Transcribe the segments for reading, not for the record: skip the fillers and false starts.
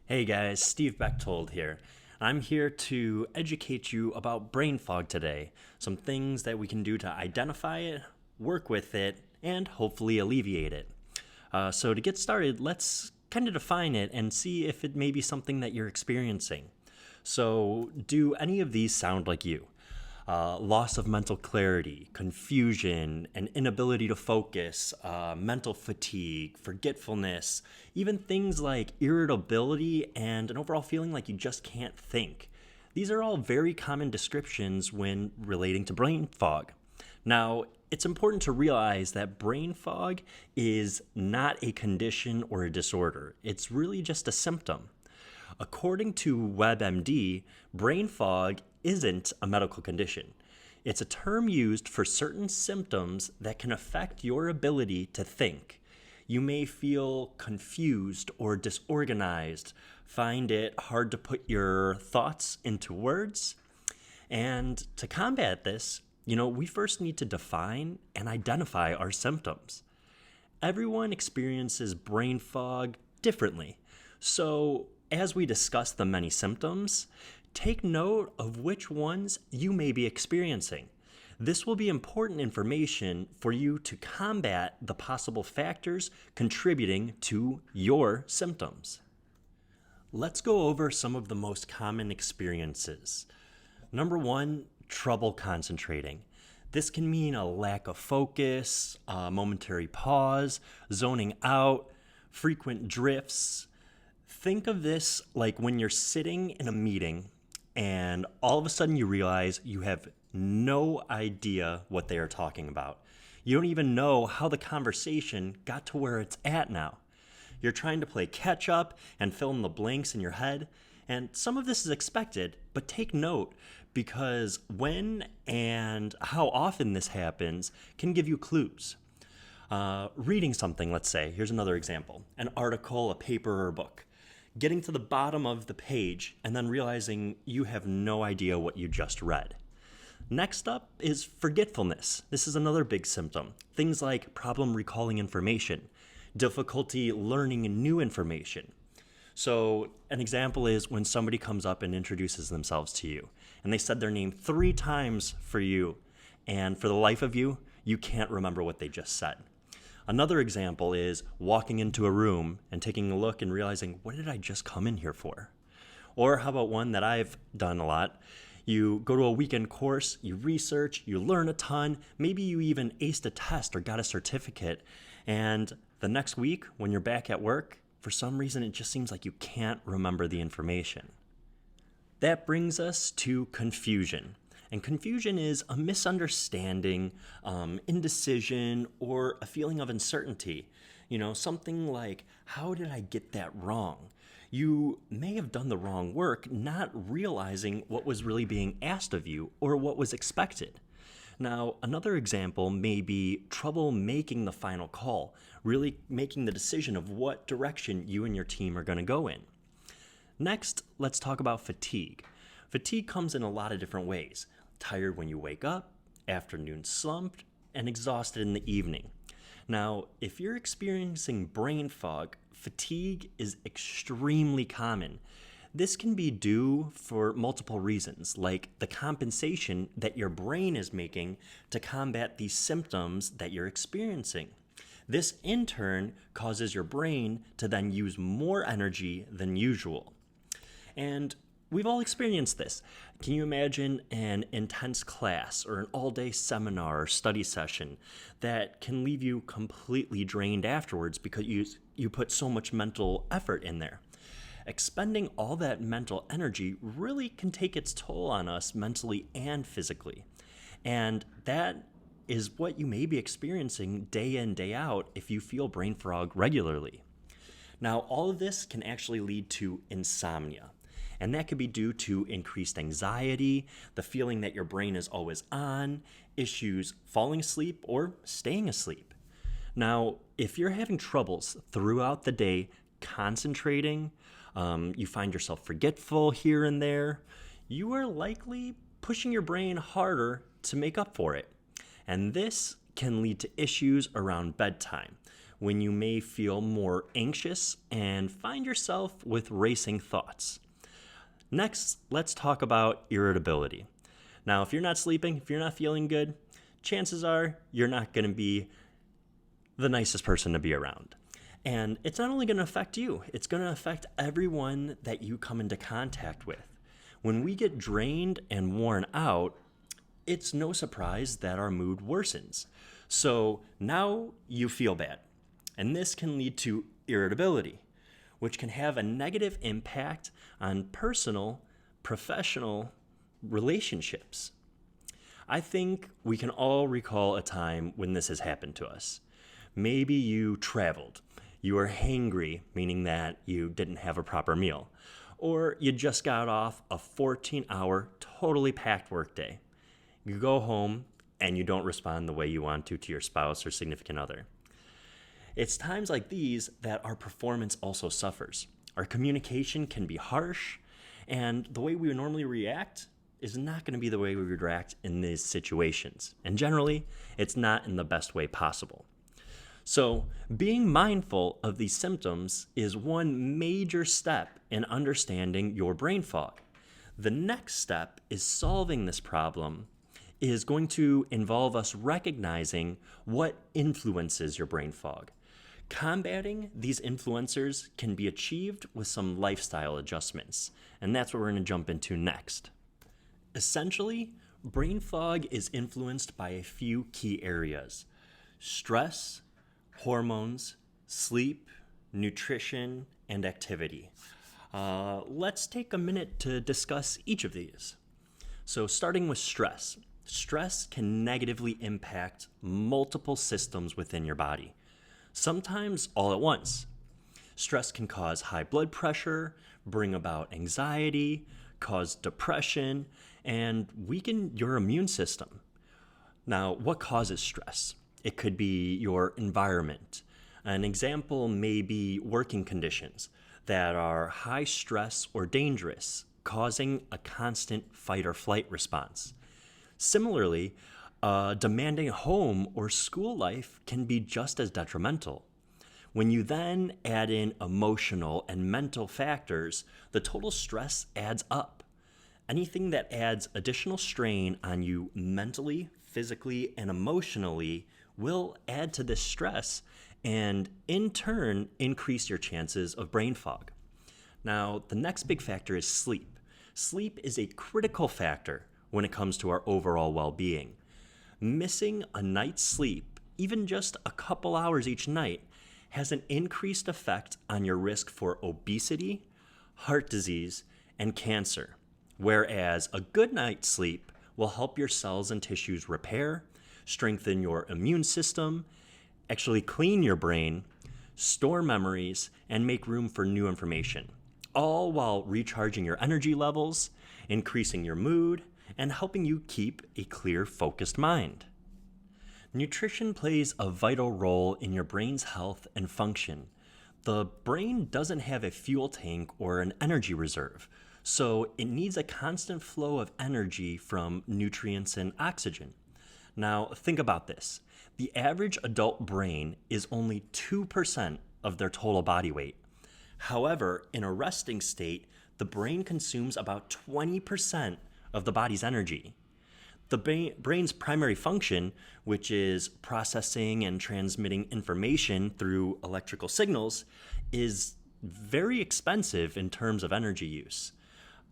Hey guys, Steve Bechtold here. I'm here to educate you about brain fog today. Some things that we can do to identify it, work with it, and hopefully alleviate it. So, to get started, let's kind of define it and see if it may be something that you're experiencing. So, do any of these sound like you? Loss of mental clarity, confusion, an inability to focus, mental fatigue, forgetfulness, even things like irritability and an overall feeling like you just can't think. These are all very common descriptions when relating to brain fog. Now, it's important to realize that brain fog is not a condition or a disorder. It's really just a symptom. According to WebMD, brain fog isn't a medical condition. It's a term used for certain symptoms that can affect your ability to think. You may feel confused or disorganized, find it hard to put your thoughts into words. And to combat this, we first need to define and identify our symptoms. Everyone experiences brain fog differently. So, as we discuss the many symptoms, take note of which ones you may be experiencing. This will be important information for you to combat the possible factors contributing to your symptoms. Let's go over some of the most common experiences. Number one, trouble concentrating. This can mean a lack of focus, a momentary pause, zoning out, frequent drifts. Think of this like when you're sitting in a meeting and all of a sudden you realize you have no idea what they are talking about. You don't even know how the conversation got to where it's at now. You're trying to play catch up and fill in the blanks in your head, and some of this is expected, but take note because when and how often this happens can give you clues. Reading something, let's say, here's another example, an article, a paper, or a book. Getting to the bottom of the page and then realizing you have no idea what you just read. Next up is forgetfulness. This is another big symptom. Things like problem recalling information, difficulty learning new information. So, an example is when somebody comes up and introduces themselves to you, and they said their name 3 times for you, and for the life of you, you can't remember what they just said. Another example is walking into a room and taking a look and realizing, what did I just come in here for? Or how about one that I've done a lot? You go to a weekend course, you research, you learn a ton, maybe you even aced a test or got a certificate, and the next week when you're back at work, for some reason it just seems like you can't remember the information. That brings us to confusion. And confusion is a misunderstanding, indecision, or a feeling of uncertainty. Something like, how did I get that wrong? You may have done the wrong work, not realizing what was really being asked of you or what was expected. Now, another example may be trouble making the final call, really making the decision of what direction you and your team are going to go in. Next, let's talk about fatigue. Fatigue comes in a lot of different ways. Tired when you wake up, afternoon slumped, and exhausted in the evening. Now, if you're experiencing brain fog, fatigue is extremely common. This can be due for multiple reasons, like the compensation that your brain is making to combat these symptoms that you're experiencing. This, in turn, causes your brain to then use more energy than usual. And we've all experienced this. Can you imagine an intense class or an all-day seminar or study session that can leave you completely drained afterwards because you put so much mental effort in there? Expending all that mental energy really can take its toll on us mentally and physically. And that is what you may be experiencing day in, day out if you feel brain fog regularly. Now, all of this can actually lead to insomnia. And that could be due to increased anxiety, the feeling that your brain is always on, issues falling asleep or staying asleep. Now, if you're having troubles throughout the day concentrating, you find yourself forgetful here and there, you are likely pushing your brain harder to make up for it. And this can lead to issues around bedtime, when you may feel more anxious and find yourself with racing thoughts. Next, let's talk about irritability. Now, if you're not sleeping, if you're not feeling good, chances are you're not going to be the nicest person to be around. And it's not only going to affect you, it's going to affect everyone that you come into contact with. When we get drained and worn out, it's no surprise that our mood worsens. So now you feel bad. And this can lead to irritability, which can have a negative impact on personal, professional relationships. I think we can all recall a time when this has happened to us. Maybe you traveled. You were hangry, meaning that you didn't have a proper meal. Or you just got off a 14-hour, totally packed workday. You go home and you don't respond the way you want to your spouse or significant other. It's times like these that our performance also suffers. Our communication can be harsh, and the way we would normally react is not going to be the way we would react in these situations. And generally, it's not in the best way possible. So, being mindful of these symptoms is one major step in understanding your brain fog. The next step is solving this problem is going to involve us recognizing what influences your brain fog. Combating these influencers can be achieved with some lifestyle adjustments, and that's what we're going to jump into next. Essentially, brain fog is influenced by a few key areas: stress, hormones, sleep, nutrition, and activity. Let's take a minute to discuss each of these. So starting with stress. Stress can negatively impact multiple systems within your body, sometimes all at once. Stress can cause high blood pressure, bring about anxiety, cause depression, and weaken your immune system. Now, what causes stress? It could be your environment. An example may be working conditions that are high stress or dangerous, causing a constant fight or flight response. Similarly, a demanding home or school life can be just as detrimental. When you then add in emotional and mental factors, the total stress adds up. Anything that adds additional strain on you mentally, physically, and emotionally will add to this stress and in turn increase your chances of brain fog. Now, the next big factor is sleep. Sleep is a critical factor when it comes to our overall well-being. Missing a night's sleep, even just a couple hours each night, has an increased effect on your risk for obesity, heart disease, and cancer, whereas a good night's sleep will help your cells and tissues repair, strengthen your immune system, actually clean your brain, store memories, and make room for new information, all while recharging your energy levels, increasing your mood, and helping you keep a clear, focused mind. Nutrition plays a vital role in your brain's health and function. The brain doesn't have a fuel tank or an energy reserve, so it needs a constant flow of energy from nutrients and oxygen. Now, think about this. The average adult brain is only 2% of their total body weight. However, in a resting state, the brain consumes about 20% of the body's energy. The brain's primary function, which is processing and transmitting information through electrical signals, is very expensive in terms of energy use.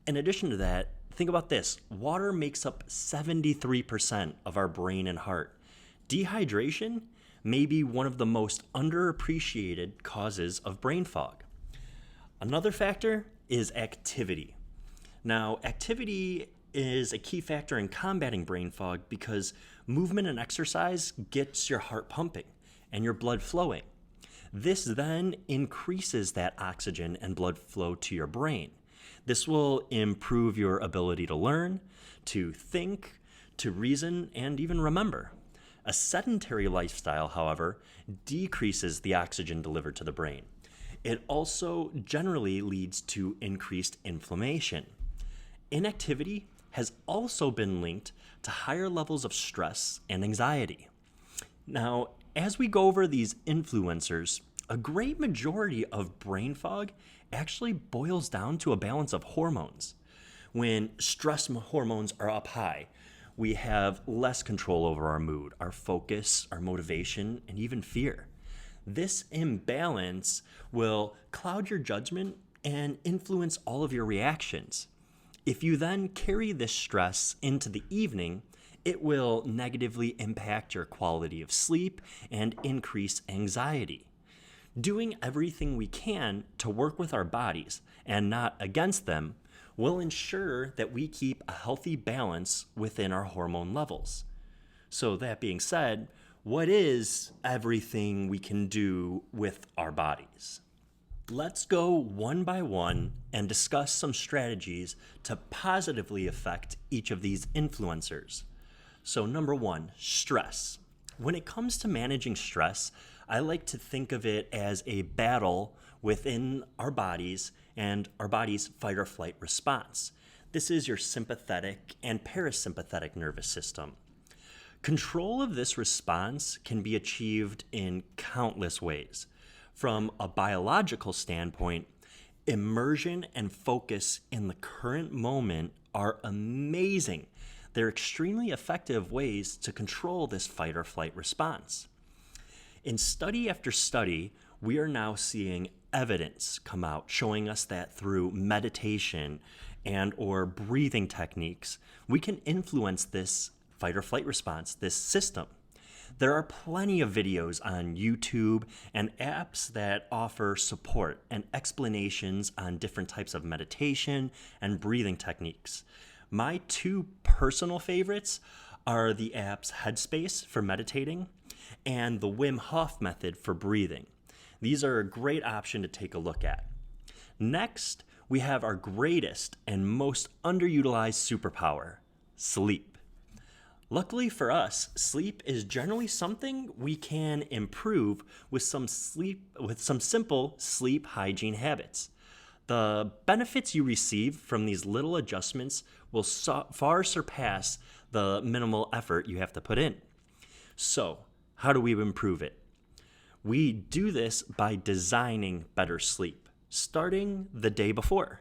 In addition to that, think about this. Water makes up 73% of our brain and heart. Dehydration may be one of the most underappreciated causes of brain fog. Another factor is activity. Now, activity is a key factor in combating brain fog because movement and exercise gets your heart pumping and your blood flowing. This then increases that oxygen and blood flow to your brain. This will improve your ability to learn, to think, to reason, and even remember. A sedentary lifestyle, however, decreases the oxygen delivered to the brain. It also generally leads to increased inflammation. Inactivity has also been linked to higher levels of stress and anxiety. Now, as we go over these influencers, a great majority of brain fog actually boils down to a balance of hormones. When stress hormones are up high, we have less control over our mood, our focus, our motivation, and even fear. This imbalance will cloud your judgment and influence all of your reactions. If you then carry this stress into the evening, it will negatively impact your quality of sleep and increase anxiety. Doing everything we can to work with our bodies and not against them will ensure that we keep a healthy balance within our hormone levels. So, that being said, what is everything we can do with our bodies? Let's go one by one and discuss some strategies to positively affect each of these influencers. So, number one, stress. When it comes to managing stress, I like to think of it as a battle within our bodies and our body's fight or flight response. This is your sympathetic and parasympathetic nervous system. Control of this response can be achieved in countless ways. From a biological standpoint, immersion and focus in the current moment are amazing. They're extremely effective ways to control this fight or flight response. In study after study, we are now seeing evidence come out showing us that through meditation and or breathing techniques, we can influence this fight or flight response, this system. There are plenty of videos on YouTube and apps that offer support and explanations on different types of meditation and breathing techniques. My two personal favorites are the apps Headspace for meditating and the Wim Hof method for breathing. These are a great option to take a look at. Next, we have our greatest and most underutilized superpower, sleep. Luckily for us, sleep is generally something we can improve with some simple sleep hygiene habits. The benefits you receive from these little adjustments will far surpass the minimal effort you have to put in. So, how do we improve it? We do this by designing better sleep, starting the day before.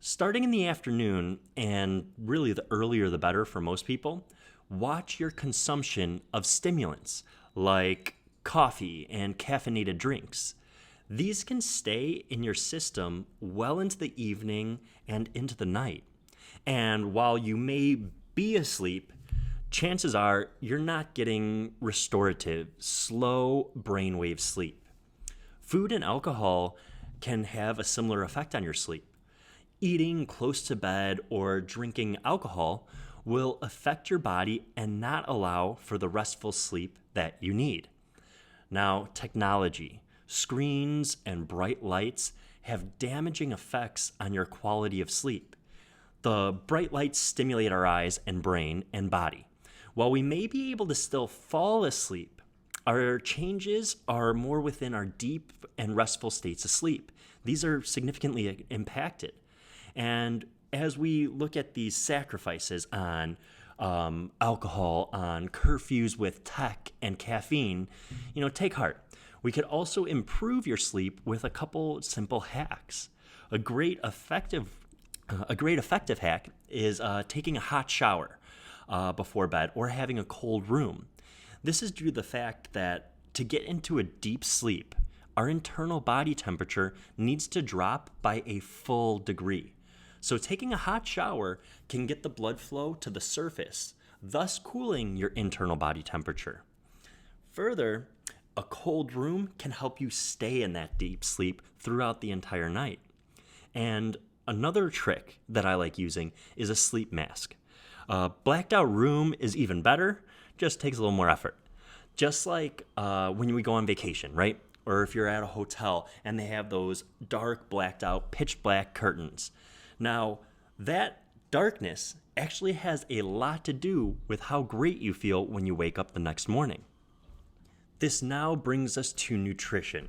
Starting in the afternoon, and really the earlier the better for most people, watch your consumption of stimulants like coffee and caffeinated drinks. These can stay in your system well into the evening and into the night. And while you may be asleep, chances are you're not getting restorative, slow brainwave sleep. Food and alcohol can have a similar effect on your sleep. Eating close to bed or drinking alcohol will affect your body and not allow for the restful sleep that you need. Now, technology, screens, and bright lights have damaging effects on your quality of sleep. The bright lights stimulate our eyes and brain and body. While we may be able to still fall asleep, our changes are more within our deep and restful states of sleep. These are significantly impacted. And as we look at these sacrifices on alcohol, on curfews with tech and caffeine, take heart. We could also improve your sleep with a couple simple hacks. A great effective hack is taking a hot shower before bed or having a cold room. This is due to the fact that to get into a deep sleep, our internal body temperature needs to drop by a full degree. So taking a hot shower can get the blood flow to the surface, thus cooling your internal body temperature. Further, a cold room can help you stay in that deep sleep throughout the entire night. And another trick that I like using is a sleep mask. A blacked out room is even better, just takes a little more effort. Just like when we go on vacation, right? Or if you're at a hotel and they have those dark, blacked out, pitch black curtains. Now, that darkness actually has a lot to do with how great you feel when you wake up the next morning. This now brings us to nutrition.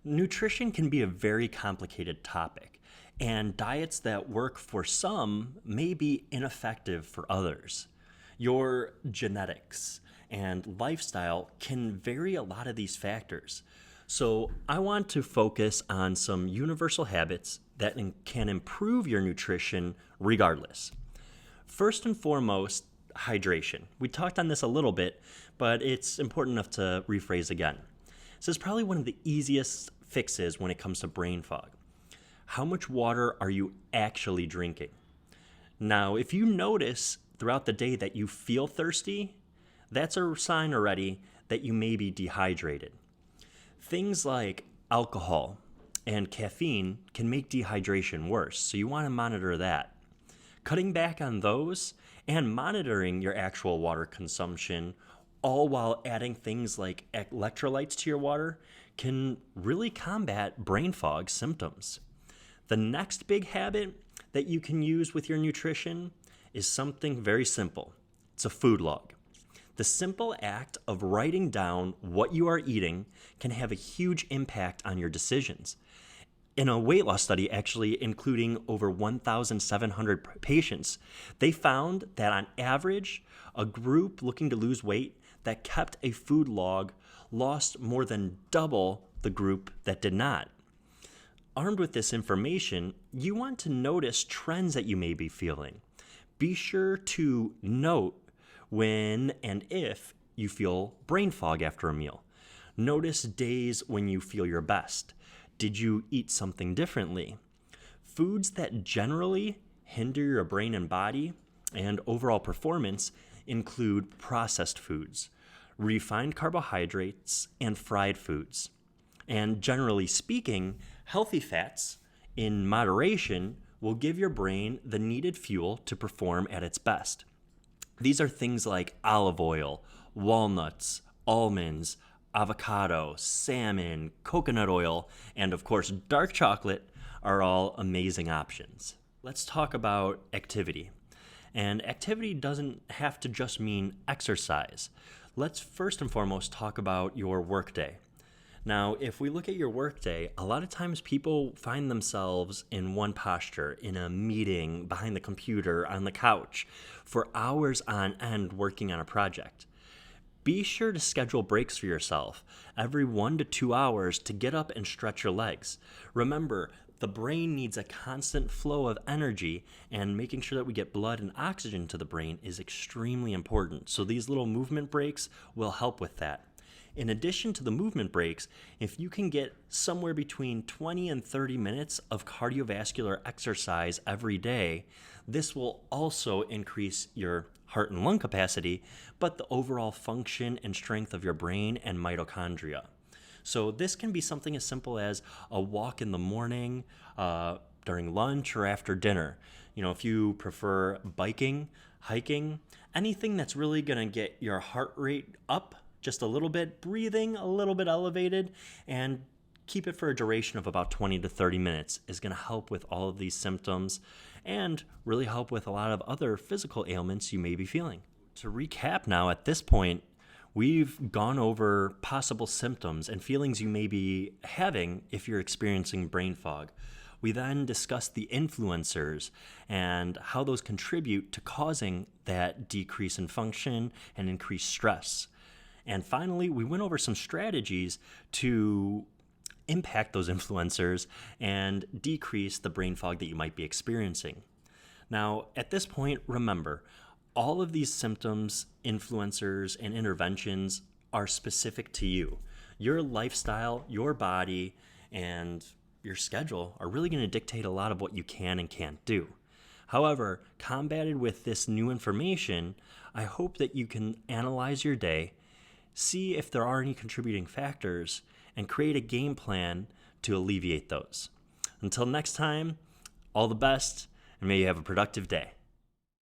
Nutrition can be a very complicated topic, and diets that work for some may be ineffective for others. Your genetics and lifestyle can vary a lot of these factors. So, I want to focus on some universal habits that can improve your nutrition regardless. First and foremost, hydration. We talked on this a little bit, but it's important enough to rephrase again. This is probably one of the easiest fixes when it comes to brain fog. How much water are you actually drinking? Now, if you notice throughout the day that you feel thirsty, that's a sign already that you may be dehydrated. Things like alcohol and caffeine can make dehydration worse, so you want to monitor that. Cutting back on those and monitoring your actual water consumption, all while adding things like electrolytes to your water, can really combat brain fog symptoms. The next big habit that you can use with your nutrition is something very simple. It's a food log. The simple act of writing down what you are eating can have a huge impact on your decisions. In a weight loss study, actually including over 1,700 patients, they found that on average, a group looking to lose weight that kept a food log lost more than double the group that did not. Armed with this information, you want to notice trends that you may be feeling. Be sure to note when and if you feel brain fog after a meal. Notice days when you feel your best. Did you eat something differently? Foods that generally hinder your brain and body and overall performance include processed foods, refined carbohydrates, and fried foods. And generally speaking, healthy fats in moderation will give your brain the needed fuel to perform at its best. These are things like olive oil, walnuts, almonds, avocado, salmon, coconut oil, and of course dark chocolate are all amazing options. Let's talk about activity. And activity doesn't have to just mean exercise. Let's first and foremost talk about your workday. Now, if we look at your workday, a lot of times people find themselves in one posture, in a meeting, behind the computer, on the couch, for hours on end working on a project. Be sure to schedule breaks for yourself every 1 to 2 hours to get up and stretch your legs. Remember, the brain needs a constant flow of energy, and making sure that we get blood and oxygen to the brain is extremely important. So these little movement breaks will help with that. In addition to the movement breaks, if you can get somewhere between 20 and 30 minutes of cardiovascular exercise every day, this will also increase your heart and lung capacity, but the overall function and strength of your brain and mitochondria. So this can be something as simple as a walk in the morning, during lunch, or after dinner. If you prefer biking, hiking, anything that's really going to get your heart rate up just a little bit, breathing a little bit elevated, and keep it for a duration of about 20 to 30 minutes is going to help with all of these symptoms and really help with a lot of other physical ailments you may be feeling. To recap now, at this point, we've gone over possible symptoms and feelings you may be having if you're experiencing brain fog. We then discussed the influencers and how those contribute to causing that decrease in function and increased stress. And finally, we went over some strategies to impact those influencers and decrease the brain fog that you might be experiencing. Now, at this point, remember, all of these symptoms, influencers, and interventions are specific to you. Your lifestyle, your body, and your schedule are really going to dictate a lot of what you can and can't do. However, combated with this new information, I hope that you can analyze your day, see if there are any contributing factors, and create a game plan to alleviate those. Until next time, all the best, and may you have a productive day.